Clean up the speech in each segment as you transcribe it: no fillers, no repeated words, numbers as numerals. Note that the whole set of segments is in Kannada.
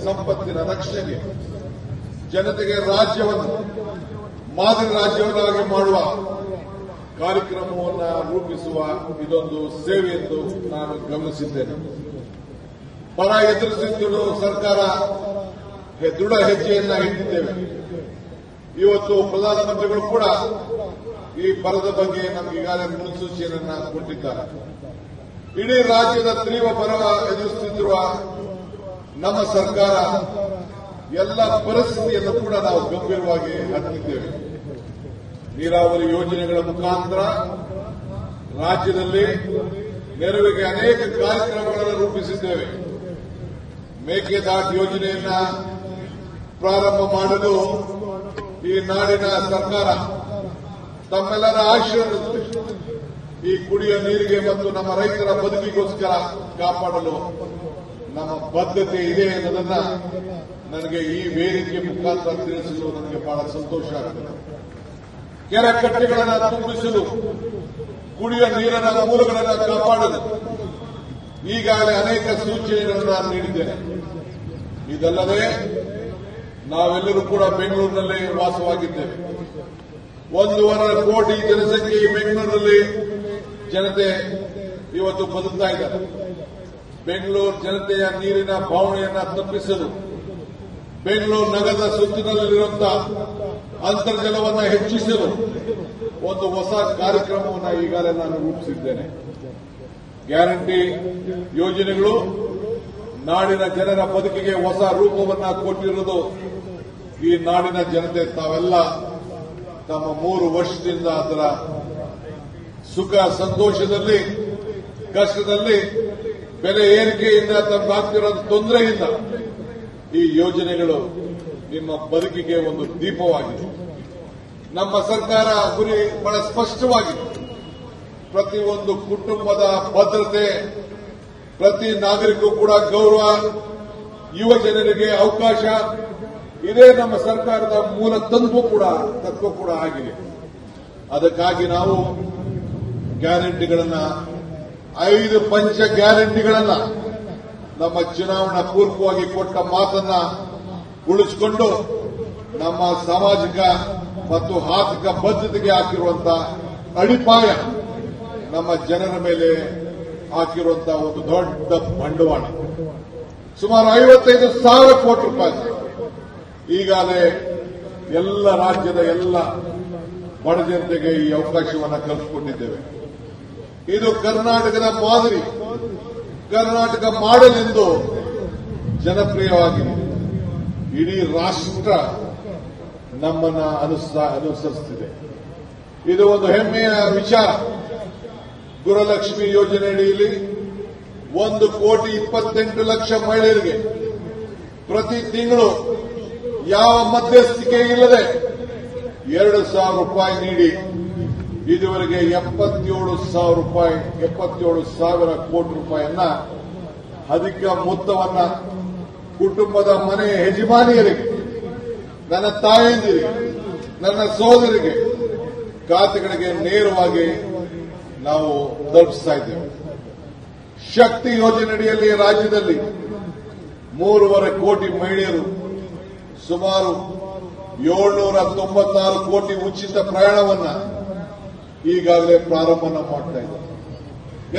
ಸಂಪತ್ತಿನ ರಕ್ಷಣೆಗೆ ಜನತೆಗೆ ರಾಜ್ಯವನ್ನು ಮಾದರಿ ರಾಜ್ಯವನ್ನಾಗಿ ಮಾಡುವ ಕಾರ್ಯಕ್ರಮವನ್ನು ರೂಪಿಸುವ ಇದೊಂದು ಸೇವೆ ಎಂದು ನಾನು ಗಮನಿಸಿದ್ದೇನೆ. ಬರ ಎದುರಿಸಿದ್ದು ಸರ್ಕಾರ ದೃಢ ಹೆಜ್ಜೆಯನ್ನ ಇಟ್ಟಿದ್ದೇವೆ. ಇವತ್ತು ಪ್ರಧಾನಮಂತ್ರಿಗಳು ಕೂಡ ಈ ಬರದ ಬಗ್ಗೆ ನಮಗೆ ಈಗಾಗಲೇ ಮುನ್ಸೂಚನೆಯನ್ನ ಕೊಟ್ಟಿದ್ದಾರೆ. ಇಡೀ ರಾಜ್ಯದ ತೀವ್ರ ಬರ ಎದುರಿಸುತ್ತಿರುವ ನಮ್ಮ ಸರ್ಕಾರ ಎಲ್ಲ ಪರಿಸ್ಥಿತಿಯನ್ನು ಕೂಡ ನಾವು ಗಂಭೀರವಾಗಿ ಹತ್ತಿದ್ದೇವೆ. ನೀರಾವರಿ ಯೋಜನೆಗಳ ಮುಖಾಂತರ ರಾಜ್ಯದಲ್ಲಿ ನೆರವಿಗೆ ಅನೇಕ ಕಾರ್ಯಕ್ರಮಗಳನ್ನು ರೂಪಿಸಿದ್ದೇವೆ. ಮೇಕೆದಾಟು ಯೋಜನೆಯನ್ನ ಪ್ರಾರಂಭ ಮಾಡಲು ಈ ನಾಡಿನ ಸರ್ಕಾರ ತಮ್ಮೆಲ್ಲರ ಆಶೀರ್ವಾದದಲ್ಲಿ ಈ ಕುಡಿಯುವ ನೀರಿಗೆ ಮತ್ತು ನಮ್ಮ ರೈತರ ಬದುಕಿಗೋಸ್ಕರ ಕಾಪಾಡಲು ನಮ್ಮ ಬದ್ಧತೆ ಇದೆ ಎನ್ನುವುದನ್ನ ನನಗೆ ಈ ವೇದಿಕೆ ಮುಖಾಂತರ ತಿಳಿಸಲು ನನಗೆ ಬಹಳ ಸಂತೋಷ ಆಗುತ್ತದೆ. ಕೆರೆ ಕಟ್ಟೆಗಳನ್ನು ತುಂಬಿಸಲು, ಕುಡಿಯುವ ನೀರಿನ ಮೂಲಗಳನ್ನು ಕಾಪಾಡಲು ಈಗಾಗಲೇ ಅನೇಕ ಸೂಚನೆಗಳನ್ನು ನಾನು ನೀಡಿದ್ದೇನೆ. ಇದಲ್ಲದೆ ನಾವೆಲ್ಲರೂ ಕೂಡ ಬೆಂಗಳೂರಿನಲ್ಲಿ ವಾಸವಾಗಿದ್ದೇವೆ. 1.5 ಕೋಟಿ ಜನಸಂಖ್ಯೆ ಈ ಬೆಂಗಳೂರಿನಲ್ಲಿ ಜನತೆ ಇವತ್ತು ಬದುಕ್ತಾ ಇದ್ದಾರೆ. ಬೆಂಗಳೂರು ಜನತೆಯ ನೀರಿನ ಬಾವಣೆಯನ್ನು ತಪ್ಪಿಸಲು ಬೆಂಗಳೂರು ನಗರದ ಸುತ್ತಿನಲ್ಲಿರುವಂತಹ ಅಂತರ್ಜಲವನ್ನು ಹೆಚ್ಚಿಸಲು ಒಂದು ಹೊಸ ಕಾರ್ಯಕ್ರಮವನ್ನು ಈಗಾಗಲೇ ನಾನು ರೂಪಿಸಿದ್ದೇನೆ. ಗ್ಯಾರಂಟಿ ಯೋಜನೆಗಳು ನಾಡಿನ ಜನರ ಬದುಕಿಗೆ ಹೊಸ ರೂಪವನ್ನು ಕೊಟ್ಟಿರುವುದು ಈ ನಾಡಿನ ಜನತೆ ತಾವೆಲ್ಲ ತಮ್ಮ 3 ವರ್ಷದಿಂದ ಅದರ ಸುಖ ಸಂತೋಷದಲ್ಲಿ, ಕಷ್ಟದಲ್ಲಿ, ಬೆಲೆ ಏರಿಕೆಯಿಂದ ತಮ್ಮಾಗ್ತಿರೋ ತೊಂದರೆಯಿಂದ ಈ ಯೋಜನೆಗಳು ನಿಮ್ಮ ಬದುಕಿಗೆ ಒಂದು ದೀಪವಾಗಿದೆ. ನಮ್ಮ ಸರ್ಕಾರ ಗುರಿ ಬಹಳ ಸ್ಪಷ್ಟವಾಗಿದೆ. ಪ್ರತಿಯೊಂದು ಕುಟುಂಬದ ಭದ್ರತೆ, ಪ್ರತಿ ನಾಗರಿಕೂ ಕೂಡ ಗೌರವ, ಯುವ ಜನರಿಗೆ ಅವಕಾಶ, ಇದೇ ನಮ್ಮ ಸರ್ಕಾರದ ಮೂಲ ತತ್ವ ಕೂಡ ಆಗಿದೆ. ಅದಕ್ಕಾಗಿ ನಾವು ಗ್ಯಾರಂಟಿಗಳನ್ನ 5 ಪಂಚ ಗ್ಯಾರಂಟಿಗಳನ್ನ ನಮ್ಮ ಚುನಾವಣಾ ಪೂರ್ವವಾಗಿ ಕೊಟ್ಟ ಮಾತನ್ನ ಉಳಿಸಿಕೊಂಡು ನಮ್ಮ ಸಾಮಾಜಿಕ ಮತ್ತು ಆರ್ಥಿಕ ಬದ್ಧತೆಗೆ ಹಾಕಿರುವಂತಹ ಅಡಿಪಾಯ, ನಮ್ಮ ಜನರ ಮೇಲೆ ಹಾಕಿರುವಂತಹ ಒಂದು ದೊಡ್ಡ ಬಂಡವಾಳ ಸುಮಾರು 55,000 ಕೋಟಿ ರೂಪಾಯಿ ಈಗಾಗಲೇ ಎಲ್ಲ ರಾಜ್ಯದ ಎಲ್ಲ ಬಡ ಜನತೆಗೆ ಈ ಅವಕಾಶವನ್ನು ಕಲ್ಪಿಸಿಕೊಟ್ಟಿದ್ದೇವೆ. ಇದು ಕರ್ನಾಟಕದ ಮಾದರಿ, ಕರ್ನಾಟಕ ಮಾಡೆಲ್ ಎಂದು ಜನಪ್ರಿಯವಾಗಿದೆ. ಇಡೀ ರಾಷ್ಟ್ರ ನಮ್ಮನ್ನ ಅನುಸರಿಸುತ್ತಿದೆ. ಇದು ಒಂದು ಹೆಮ್ಮೆಯ ವಿಚಾರ. ಗೃಹಲಕ್ಷ್ಮಿ ಯೋಜನೆ ಅಡಿಯಲ್ಲಿ 1,28,00,000 ಮಹಿಳೆಯರಿಗೆ ಪ್ರತಿ ತಿಂಗಳು ಯಾವ ಮಧ್ಯಸ್ಥಿಕೆ ಇಲ್ಲದೆ 2,000 ರೂಪಾಯಿ ನೀಡಿ ಇದುವರೆಗೆ 77,000 ಕೋಟಿ ರೂಪಾಯಿಯನ್ನ ಅಧಿಕ ಮೊತ್ತವನ್ನ ಕುಟುಂಬದ ಮನೆಯ ಯಜಮಾನಿಯರಿಗೆ, ನನ್ನ ತಾಯಂದಿರಿಗೆ, ನನ್ನ ಸೋದರಿಗೆ ಖಾತೆಗಳಿಗೆ ನೇರವಾಗಿ ನಾವು ತಲುಪಿಸ್ತಾ ಇದ್ದೇವೆ. ಶಕ್ತಿ ಯೋಜನೆಯಡಿಯಲ್ಲಿ ರಾಜ್ಯದಲ್ಲಿ 3.5 ಕೋಟಿ ಮಹಿಳೆಯರು ಸುಮಾರು 796 ಕೋಟಿ ಉಚಿತ ಪ್ರಯಾಣವನ್ನ ಈಗಾಗಲೇ ಪ್ರಾರಂಭ ಮಾಡ್ತಾ ಇದ್ದಾರೆ.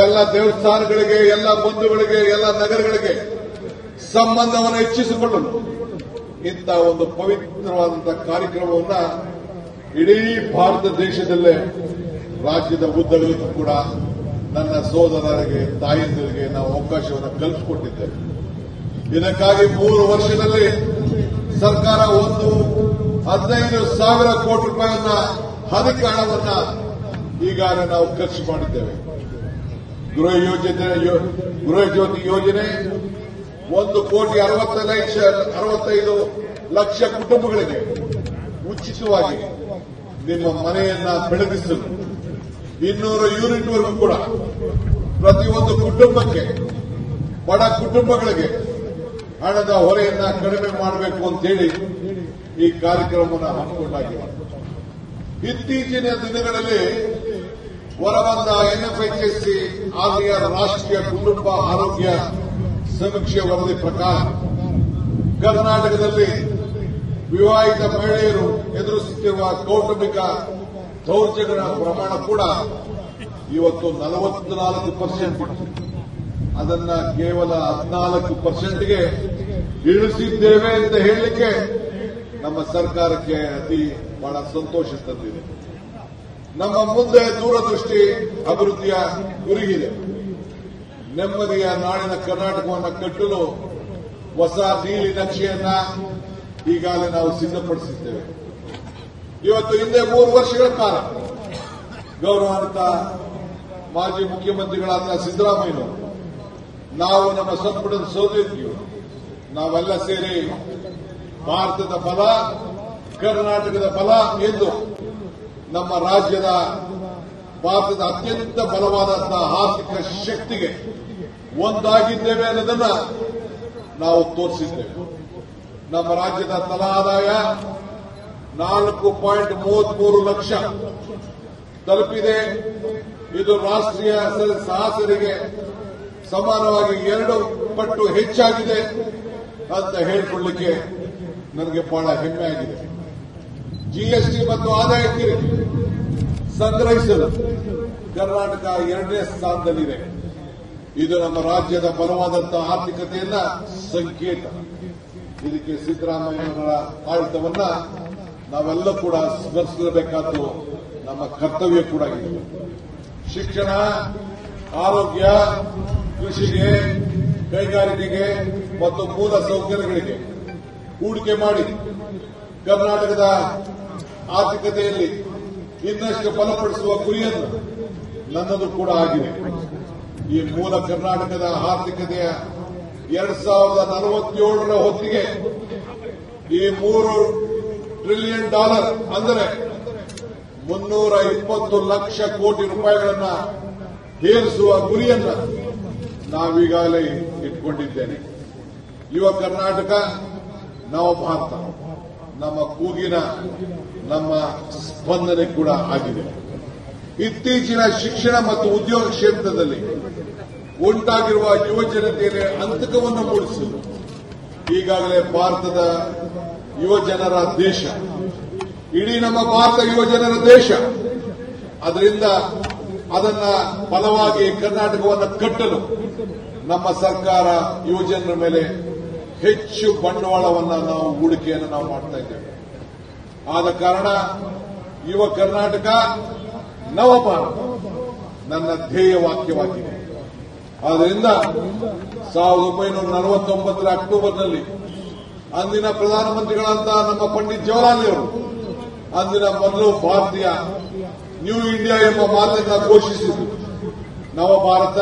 ಎಲ್ಲ ದೇವಸ್ಥಾನಗಳಿಗೆ, ಎಲ್ಲ ಬಂಧುಗಳಿಗೆ, ಎಲ್ಲ ನಗರಗಳಿಗೆ ಸಂಬಂಧವನ್ನು ಹೆಚ್ಚಿಸಿಕೊಳ್ಳಲು ಇಂಥ ಒಂದು ಪವಿತ್ರವಾದಂತಹ ಕಾರ್ಯಕ್ರಮವನ್ನ ಇಡೀ ಭಾರತ ದೇಶದಲ್ಲೇ ರಾಜ್ಯದ ಉದ್ದಗಲಕ್ಕೂ ಕೂಡ ನನ್ನ ಸೋದರರಿಗೆ, ತಾಯಂದಿರಿಗೆ ನಾವು ಅವಕಾಶವನ್ನು ಕಲ್ಪಿಸಿಕೊಟ್ಟಿದ್ದೇವೆ. ಇದಕ್ಕಾಗಿ 3 ವರ್ಷದಲ್ಲಿ ಸರ್ಕಾರ 15,000 ಕೋಟಿ ರೂಪಾಯಿಯನ್ನ ಅಧಿಕ ಹಣವನ್ನ ಈಗಾಗಲೇ ನಾವು ಖರ್ಚು ಮಾಡಿದ್ದೇವೆ. ಗೃಹ ಜ್ಯೋತಿ ಯೋಜನೆ 1,65,00,000 ಕುಟುಂಬಗಳಿಗೆ ಉಚಿತವಾಗಿ ನಿಮ್ಮ ಮನೆಯನ್ನ ಬೆಳಗಿಸಲು 200 ಯೂನಿಟ್ವರೆಗೂ ಕೂಡ ಪ್ರತಿಯೊಂದು ಕುಟುಂಬಕ್ಕೆ, ಬಡ ಕುಟುಂಬಗಳಿಗೆ ಹಣದ ಹೊರೆಯನ್ನ ಕಡಿಮೆ ಮಾಡಬೇಕು ಅಂತೇಳಿ ಈ ಕಾರ್ಯಕ್ರಮವನ್ನು ಹಮ್ಮಿಕೊಂಡಾಗಿದೆ. ಇತ್ತೀಚಿನ ದಿನಗಳಲ್ಲಿ ಹೊರಬಂದ ಎನ್ಎಫ್ಎಚ್ಎಸ್ಸಿ ಆರ್ಡಿಆರ್ ರಾಷ್ಟ್ರೀಯ ಕುಟುಂಬ ಆರೋಗ್ಯ ಸಮೀಕ್ಷೆ ವರದಿ ಪ್ರಕಾರ ಕರ್ನಾಟಕದಲ್ಲಿ ವಿವಾಹಿತ ಮಹಿಳೆಯರು ಎದುರಿಸುತ್ತಿರುವ ಕೌಟುಂಬಿಕ ದೌರ್ಜನ್ಯಗಳ ಪ್ರಮಾಣ ಕೂಡ ಇವತ್ತು 44%. ಅದನ್ನ ಕೇವಲ 14%ಗೆ ಇಳಿಸಿದ್ದೇವೆ ಅಂತ ಹೇಳಲಿಕ್ಕೆ ನಮ್ಮ ಸರ್ಕಾರಕ್ಕೆ ಬಹಳ ಸಂತೋಷ ತಂದಿದೆ. ನಮ್ಮ ಮುಂದೆ ದೂರದೃಷ್ಟಿ ಅಭಿವೃದ್ಧಿಯ ಗುರಿಯಿದೆ. ನೆಮ್ಮದಿಯ ನಾಡಿನ ಕರ್ನಾಟಕವನ್ನು ಕಟ್ಟಲು ಹೊಸ ನೀಲಿ ನಕ್ಷೆಯನ್ನ ಈಗಾಗಲೇ ನಾವು ಸಿದ್ಧಪಡಿಸಿದ್ದೇವೆ. ಇವತ್ತು ಹಿಂದೆ 3 ವರ್ಷಗಳ ಕಾಲ ಗೌರವಾನ್ವಿತ ಮಾಜಿ ಮುಖ್ಯಮಂತ್ರಿಗಳಾದ ಸಿದ್ದರಾಮಯ್ಯನವರು, ನಾವು ನಮ್ಮ ಸಂಪುಟದ ಸಹೋದ್ಯೋಗಿಗಳು ನಾವೆಲ್ಲ ಸೇರಿ ಭಾರತದ ಬಲ, ಕರ್ನಾಟಕದ ಬಲ ಎಂದು ನಮ್ಮ ರಾಜ್ಯದ ಭಾರತದ ಅತ್ಯಂತ ಬಲವಾದಂತಹ ಆರ್ಥಿಕ ಶಕ್ತಿಗೆ ಒಂದಾಗಿದ್ದೇವೆ ಅನ್ನೋದನ್ನ ನಾವು ತೋರಿಸಿದ್ದೇವೆ. ನಮ್ಮ ರಾಜ್ಯದ ತಲಾ ಆದಾಯ 4.33 ಲಕ್ಷ ತಲುಪಿದೆ. ಇದು ರಾಷ್ಟ್ರೀಯ ಸರಾಸರಿಗೆ ಸಮಾನವಾಗಿ 2 ಪಟ್ಟು ಹೆಚ್ಚಾಗಿದೆ ಅಂತ ಹೇಳಿಕೊಳ್ಳಲಿಕ್ಕೆ ನನಗೆ ಬಹಳ ಹೆಮ್ಮೆ ಆಗಿದೆ. ಜಿಎಸ್ಟಿ ಮತ್ತು ಆದಾಯ ತೆರಿಗೆ ಸಂಗ್ರಹಿಸಲು ಕರ್ನಾಟಕ 2ನೇ ಸ್ಥಾನದಲ್ಲಿದೆ. ಇದು ನಮ್ಮ ರಾಜ್ಯದ ಬಲವಾದಂತಹ ಆರ್ಥಿಕತೆಯನ್ನ ಸಂಕೇತ. ಇದಕ್ಕೆ ಸಿದ್ದರಾಮಯ್ಯನವರ ಆಡಳಿತವನ್ನ ನಾವೆಲ್ಲ ಕೂಡ ಸ್ಮರಿಸಲೇಬೇಕಾದ್ದು ನಮ್ಮ ಕರ್ತವ್ಯ ಕೂಡ ಇದೆ. ಶಿಕ್ಷಣ, ಆರೋಗ್ಯ, ಕೃಷಿಗೆ, ಕೈಗಾರಿಕೆಗೆ ಮತ್ತು ಮೂಲ ಸೌಕರ್ಯಗಳಿಗೆ ಹೂಡಿಕೆ ಮಾಡಿ ಕರ್ನಾಟಕದ ಆರ್ಥಿಕತೆಯಲ್ಲಿ ಇನ್ನಷ್ಟು ಬಲಪಡಿಸುವ ಗುರಿಯನ್ನು ನನ್ನದು ಕೂಡ ಆಗಿದೆ. ಈ ಮೂಲ ಕರ್ನಾಟಕದ ಆರ್ಥಿಕತೆಯ 2047ರ ಹೊತ್ತಿಗೆ ಈ $3 ಟ್ರಿಲಿಯನ್ ಅಂದರೆ 320 ಲಕ್ಷ ಕೋಟಿ ರೂಪಾಯಿಗಳನ್ನ ಏರಿಸುವ ಗುರಿಯನ್ನ ನಾವೀಗಾಗಲೇ ಇಟ್ಕೊಂಡಿದ್ದೇನೆ. ಯುವ ಕರ್ನಾಟಕ, ನವ ಭಾರತ ನಮ್ಮ ಕೂಗಿನ ನಮ್ಮ ಸ್ಪಂದನೆ ಕೂಡ ಆಗಿದೆ. ಇತ್ತೀಚಿನ ಶಿಕ್ಷಣ ಮತ್ತು ಉದ್ಯೋಗ ಕ್ಷೇತ್ರದಲ್ಲಿ ಉಂಟಾಗಿರುವ ಯುವ ಜನತೆಯಲ್ಲಿ ಅಂತಕವನ್ನು ಮೂಡಿಸಲು ಈಗಾಗಲೇ ಭಾರತದ ಯುವ ಜನರ ದೇಶ, ಇಡೀ ನಮ್ಮ ಭಾರತ ಯುವ ಜನರ ದೇಶ. ಅದರಿಂದ ಅದನ್ನ ಬಲವಾಗಿ ಕರ್ನಾಟಕವನ್ನು ಕಟ್ಟಲು ನಮ್ಮ ಸರ್ಕಾರ ಯುವ ಜನರ ಮೇಲೆ ಹೆಚ್ಚು ಬಂಡವಾಳವನ್ನು ನಾವು ಹೂಡಿಕೆಯನ್ನು ನಾವು ಮಾಡ್ತಾ ಇದ್ದೇವೆ. ಆದ ಕಾರಣ ಯುವ ಕರ್ನಾಟಕ, ನವ ಭಾರತ ನನ್ನ ಧ್ಯೇಯ ವಾಕ್ಯವಾಗಿದೆ. ಆದ್ದರಿಂದ 1949ರ ಅಕ್ಟೋಬರ್ನಲ್ಲಿ ಅಂದಿನ ಪ್ರಧಾನಮಂತ್ರಿಗಳಂತ ನಮ್ಮ ಪಂಡಿತ್ ಜವಾಹರ್ಲಾಲ್ ನೆಹರು ಅಂದಿನ ಮೊದಲು ಭಾರತೀಯ ನ್ಯೂ ಇಂಡಿಯಾ ಎಂಬ ಮಾತನ್ನ ಘೋಷಿಸಿದರು. ನವ ಭಾರತ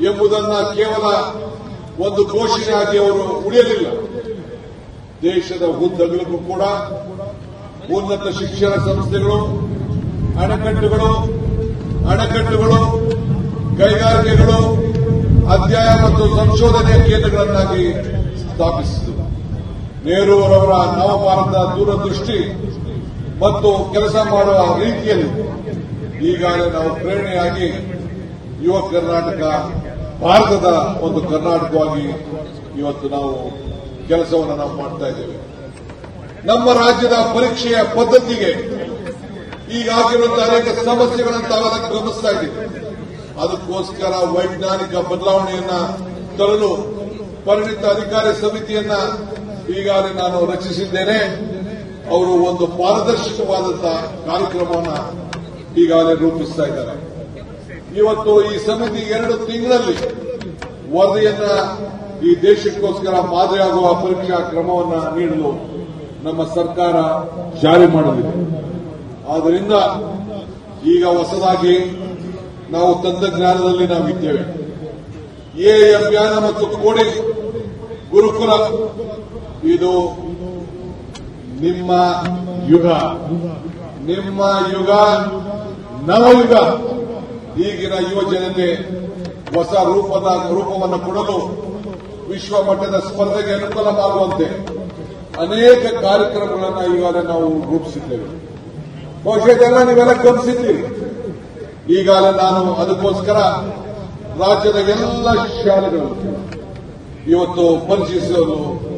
ಎಂಬುದನ್ನ ಕೇವಲ ಒಂದು ಘೋಷಣೆಯಾಗಿ ಅವರು ಉಳಿಯಲಿಲ್ಲ. ದೇಶದ ಉದ್ದಗಲಕ್ಕೂ ಕೂಡ ಉನ್ನತ ಶಿಕ್ಷಣ ಸಂಸ್ಥೆಗಳು, ಅಣೆಕಟ್ಟುಗಳು, ಕೈಗಾರಿಕೆಗಳು, ಅಧ್ಯಯನ ಮತ್ತು ಸಂಶೋಧನೆಯ ಕೇಂದ್ರಗಳನ್ನಾಗಿ ಸ್ಥಾಪಿಸಿದರು. ನೆಹರೂರವರ ನವಭಾರತ ದೂರದೃಷ್ಟಿ ಮತ್ತು ಕೆಲಸ ಮಾಡುವ ರೀತಿಯಲ್ಲಿ ಈಗಾಗಲೇ ನಾವು ಪ್ರೇರಣೆಯಾಗಿ ಯುವ ಕರ್ನಾಟಕ ಭಾರತದ ಒಂದು ಕರ್ನಾಟಕವಾಗಿ ಇವತ್ತು ನಾವು ಕೆಲಸವನ್ನು ನಾವು ಮಾಡ್ತಾ ಇದ್ದೇವೆ. ನಮ್ಮ ರಾಜ್ಯದ ಪರೀಕ್ಷೆಯ ಪದ್ಧತಿಗೆ ಈಗಾಗಿರುವಂತಹ ಅನೇಕ ಸಮಸ್ಯೆಗಳನ್ನು ತಾವೆಲ್ಲ ಗಮನಿಸ್ತಾ ಇದ್ದೀವಿ. ಅದಕ್ಕೋಸ್ಕರ ವೈಜ್ಞಾನಿಕ ಬದಲಾವಣೆಯನ್ನ ತರಲು ಪರಿಣಿತ ಅಧಿಕಾರಿ ಸಮಿತಿಯನ್ನ ಈಗಾಗಲೇ ನಾನು ರಚಿಸಿದ್ದೇನೆ. ಅವರು ಒಂದು ಪಾರದರ್ಶಕವಾದಂತಹ ಕಾರ್ಯಕ್ರಮವನ್ನು ಈಗಾಗಲೇ ರೂಪಿಸ್ತಾ ಇದ್ದಾರೆ. ಇವತ್ತು ಈ ಸಮಿತಿ 2 ತಿಂಗಳಲ್ಲಿ ವರದಿಯನ್ನ ಈ ದೇಶಕ್ಕೋಸ್ಕರ ಮಾದರಿಯಾಗುವ ಪರೀಕ್ಷಾ ಕ್ರಮವನ್ನು ನೀಡಲು ನಮ್ಮ ಸರ್ಕಾರ ಜಾರಿ ಮಾಡಲಿದೆ. ಆದ್ದರಿಂದ ಈಗ ಹೊಸದಾಗಿ ನಾವು ತಂತ್ರಜ್ಞಾನದಲ್ಲಿ ನಾವಿದ್ದೇವೆ. ಎ ಅಭಿಯಾನ ಮತ್ತು ಕೋಡಿಂಗ್ ಗುರುಕುಲ ಇದು ನಿಮ್ಮ ಯುಗ, ನವಯುಗ. ಈಗಿನ ಯುವ ಜನತೆ ಹೊಸ ರೂಪವನ್ನು ಕೊಡಲು ವಿಶ್ವ ಮಟ್ಟದ ಸ್ಪರ್ಧೆಗೆ ಅನುಕೂಲವಾಗುವಂತೆ ಅನೇಕ ಕಾರ್ಯಕ್ರಮಗಳನ್ನು ಈಗಾಗಲೇ ನಾವು ರೂಪಿಸಿದ್ದೇವೆ. ಬಹುಶಃ ನೀವೆಲ್ಲ ಗಮನಿಸಿದ್ದೀರಿ. ಈಗಾಗಲೇ ನಾನು ಅದಕ್ಕೋಸ್ಕರ ರಾಜ್ಯದ ಎಲ್ಲ ಶಾಲೆಗಳು ಇವತ್ತು ಪರಿಶೀಲಿಸಲು